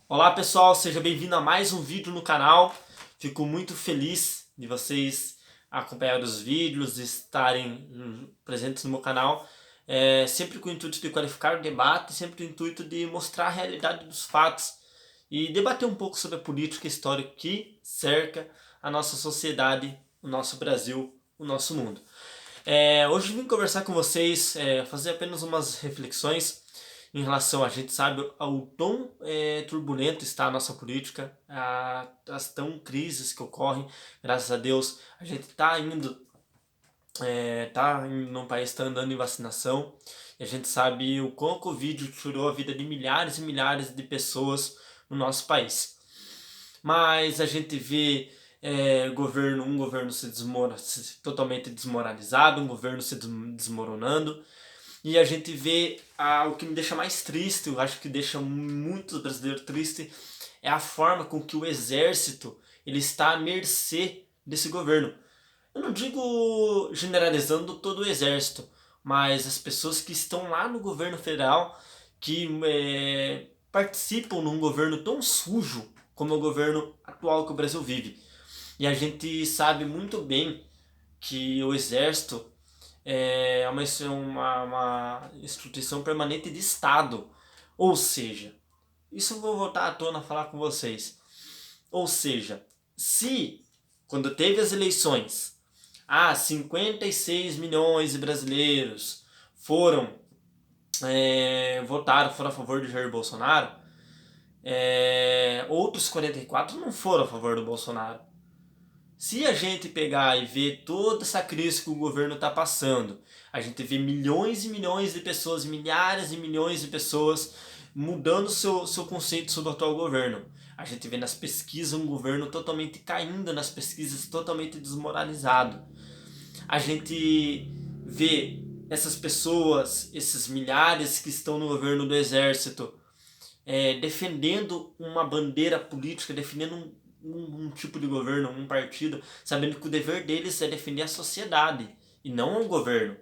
Olá pessoal, seja bem-vindo a mais um vídeo no canal. Fico muito feliz de vocês acompanharem os vídeos, estarem presentes no meu canal, sempre com o intuito de qualificar o debate, sempre com o intuito de mostrar a realidade dos fatos e debater um pouco sobre a política histórica que cerca a nossa sociedade, o nosso Brasil, o nosso mundo. Hoje eu vim conversar com vocês, fazer apenas umas reflexões em relação, a gente sabe, ao tom turbulento está a nossa política, as tão crises que ocorrem. Graças a Deus a gente está indo, num país, está andando em vacinação, e a gente sabe o quão a Covid tirou a vida de milhares e milhares de pessoas no nosso país. Mas a gente vê um governo totalmente desmoralizado, um governo se desmoronando, e a gente vê o que me deixa mais triste, eu acho que deixa muitos brasileiros tristes, é a forma com que o exército ele está à mercê desse governo. Eu não digo generalizando todo o exército, mas as pessoas que estão lá no governo federal, que participam num governo tão sujo como o governo atual que o Brasil vive. E a gente sabe muito bem que o exército é uma instituição permanente de Estado. Ou seja, isso eu vou voltar à tona a falar com vocês. Ou seja, se quando teve as eleições, 56 milhões de brasileiros foram votaram, foram a favor de Jair Bolsonaro, outros 44 não foram a favor do Bolsonaro. Se a gente pegar e ver toda essa crise que o governo está passando, a gente vê milhões e milhões de pessoas, milhares e milhões de pessoas mudando seu conceito sobre o atual governo. A gente vê nas pesquisas um governo totalmente caindo, nas pesquisas totalmente desmoralizado. A gente vê essas pessoas, esses milhares que estão no governo do exército, defendendo uma bandeira política, defendendo um tipo de governo, um partido, sabendo que o dever deles é defender a sociedade e não o governo,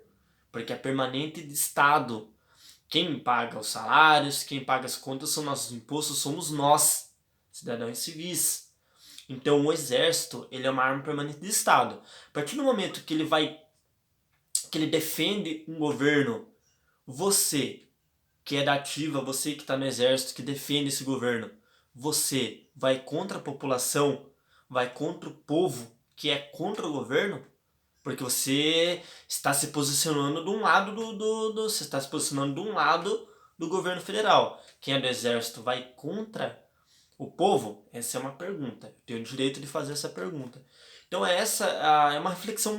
porque é permanente de Estado. Quem paga os salários, quem paga as contas são nossos impostos, somos nós, cidadãos civis. Então o exército ele é uma arma permanente de Estado. A partir do momento que ele defende um governo, você que é da ativa, você que está no exército, que defende esse governo, você vai contra a população, vai contra o povo que é contra o governo, porque você está se posicionando de um lado você está se posicionando de um lado do governo federal. Quem é do exército vai contra o povo? Essa é uma pergunta. Eu tenho o direito de fazer essa pergunta. Então é uma reflexão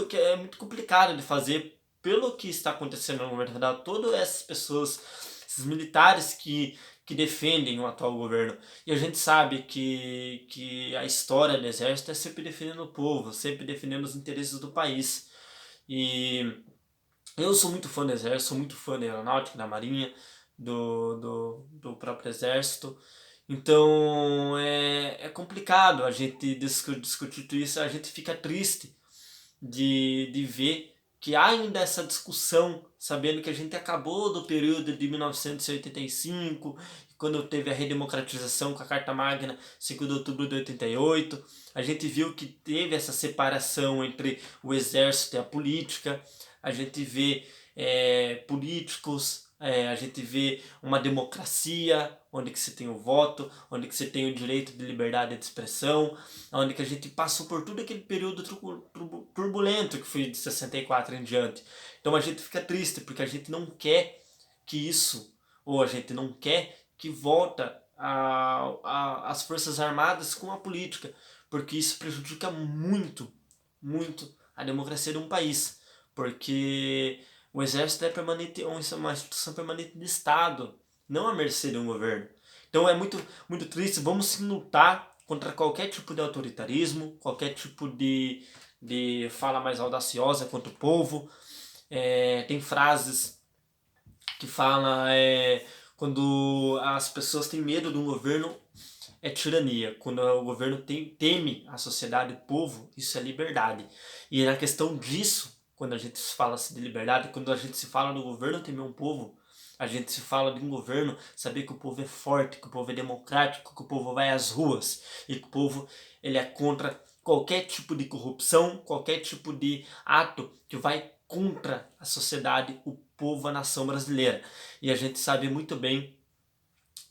que é muito complicada de fazer pelo que está acontecendo no governo federal. Todas essas pessoas, esses militares que defendem o atual governo. E a gente sabe que a história do exército é sempre defendendo o povo, sempre defendendo os interesses do país. E eu sou muito fã do exército, sou muito fã da aeronáutica, da marinha, do próprio exército. Então é complicado a gente discutir tudo isso, a gente fica triste de ver que há ainda essa discussão, sabendo que a gente acabou do período de 1985, quando teve a redemocratização com a Carta Magna, 5 de outubro de 88, a gente viu que teve essa separação entre o exército e a política, a gente vê políticos, a gente vê uma democracia, onde que você tem o voto, onde que você tem o direito de liberdade de expressão, onde que a gente passou por todo aquele período turbulento que foi de 64 em diante. Então a gente fica triste porque a gente não quer que isso, ou a gente não quer que volta as Forças Armadas com a política, porque isso prejudica muito, muito a democracia de um país, porque o exército é permanente, é uma instituição permanente de Estado, não à mercê de um governo. Então é muito, muito triste. Vamos sim lutar contra qualquer tipo de autoritarismo, qualquer tipo de fala mais audaciosa contra o povo. Tem frases que falam quando as pessoas têm medo de um governo, é tirania. Quando o governo teme a sociedade, o povo, isso é liberdade. E na questão disso, quando a gente fala de liberdade, quando a gente se fala do governo temer um povo, A gente se fala de um governo, saber que o povo é forte, que o povo é democrático, que o povo vai às ruas e que o povo ele é contra qualquer tipo de corrupção, qualquer tipo de ato que vai contra a sociedade, o povo, a nação brasileira. E a gente sabe muito bem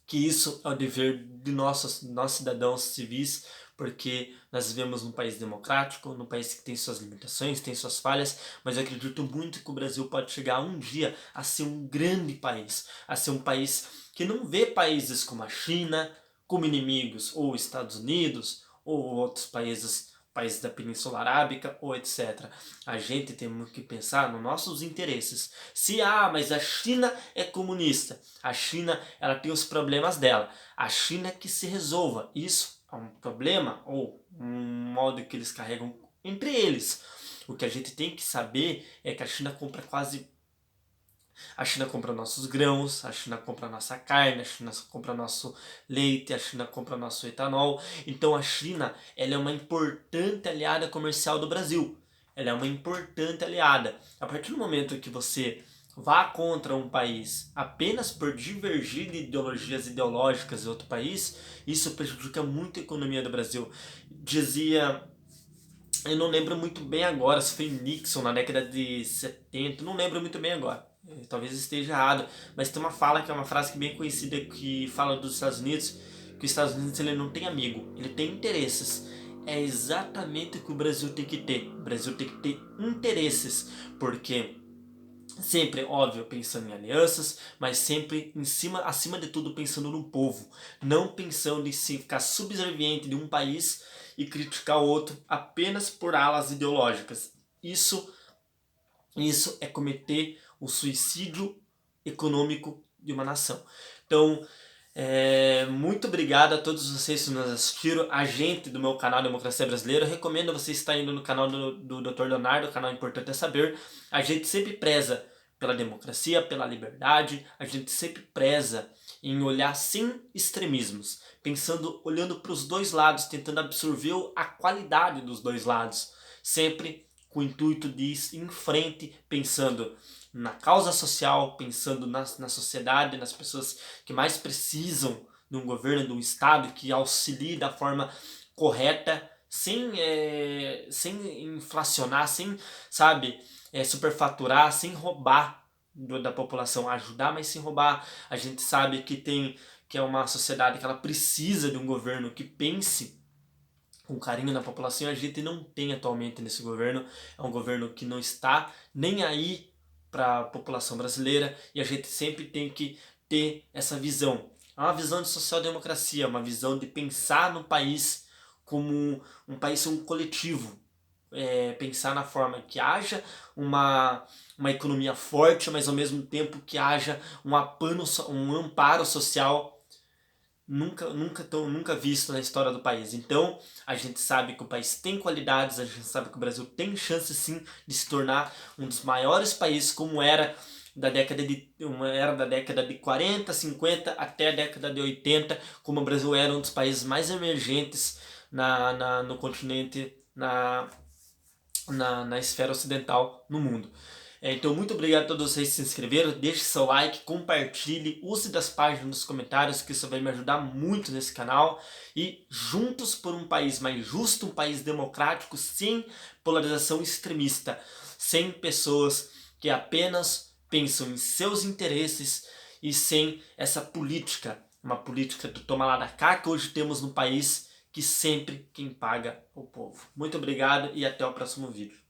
que isso é o dever de nossos cidadãos civis, porque nós vivemos num país democrático, num país que tem suas limitações, tem suas falhas, mas eu acredito muito que o Brasil pode chegar um dia a ser um grande país, a ser um país que não vê países como a China como inimigos, ou Estados Unidos, ou outros países da Península Arábica, ou etc. A gente tem que pensar nos nossos interesses. Se, mas a China é comunista, a China ela tem os problemas dela, a China que se resolva. Isso é um problema ou um modo que eles carregam entre eles. O que a gente tem que saber é que a China compra nossos grãos, a China compra nossa carne, a China compra nosso leite, a China compra nosso etanol. Então a China ela é uma importante aliada comercial do Brasil. Ela é uma importante aliada. A partir do momento que você vá contra um país apenas por divergir de ideologias ideológicas de outro país, isso prejudica muito a economia do Brasil. Dizia, eu não lembro muito bem agora se foi Nixon na década de 70, não lembro muito bem agora. Talvez esteja errado, mas tem uma fala que é uma frase bem conhecida que fala dos Estados Unidos, que os Estados Unidos ele não tem amigo, ele tem interesses. É exatamente o que o Brasil tem que ter. O Brasil tem que ter interesses, porque sempre, óbvio, pensando em alianças, mas sempre acima de tudo pensando no povo, não pensando em se ficar subserviente de um país e criticar o outro apenas por alas ideológicas. Isso é cometer o suicídio econômico de uma nação. Então, muito obrigado a todos vocês que nos assistiram. A gente do meu canal Democracia Brasileira, eu recomendo você estar indo no canal do Dr. Leonardo, o canal Importante é Saber. A gente sempre preza pela democracia, pela liberdade, a gente sempre preza em olhar sem extremismos, olhando para os dois lados, tentando absorver a qualidade dos dois lados, sempre com o intuito de ir em frente, pensando na causa social, pensando na sociedade, nas pessoas que mais precisam de um governo, de um Estado que auxilie da forma correta, sem inflacionar, sem, sabe, superfaturar, sem roubar da população, ajudar, mas sem roubar. A gente sabe que é uma sociedade que ela precisa de um governo que pense com carinho na população, e a gente não tem atualmente nesse governo. É um governo que não está nem aí para a população brasileira, e a gente sempre tem que ter essa visão. É uma visão de social-democracia, uma visão de pensar no país como um país, um coletivo. Pensar na forma que haja uma economia forte, mas ao mesmo tempo que haja um amparo social nunca visto na história do país. Então, a gente sabe que o país tem qualidades, a gente sabe que o Brasil tem chance sim de se tornar um dos maiores países, como era da década de 40, 50 até a década de 80, como o Brasil era um dos países mais emergentes no continente, na esfera ocidental, no mundo. Então, muito obrigado a todos vocês que se inscreveram. Deixe seu like, compartilhe, use das páginas nos comentários, que isso vai me ajudar muito nesse canal. E juntos por um país mais justo, um país democrático, sem polarização extremista, sem pessoas que apenas pensam em seus interesses e sem essa política, uma política do toma lá da cá que hoje temos no país, que sempre quem paga é o povo. Muito obrigado e até o próximo vídeo.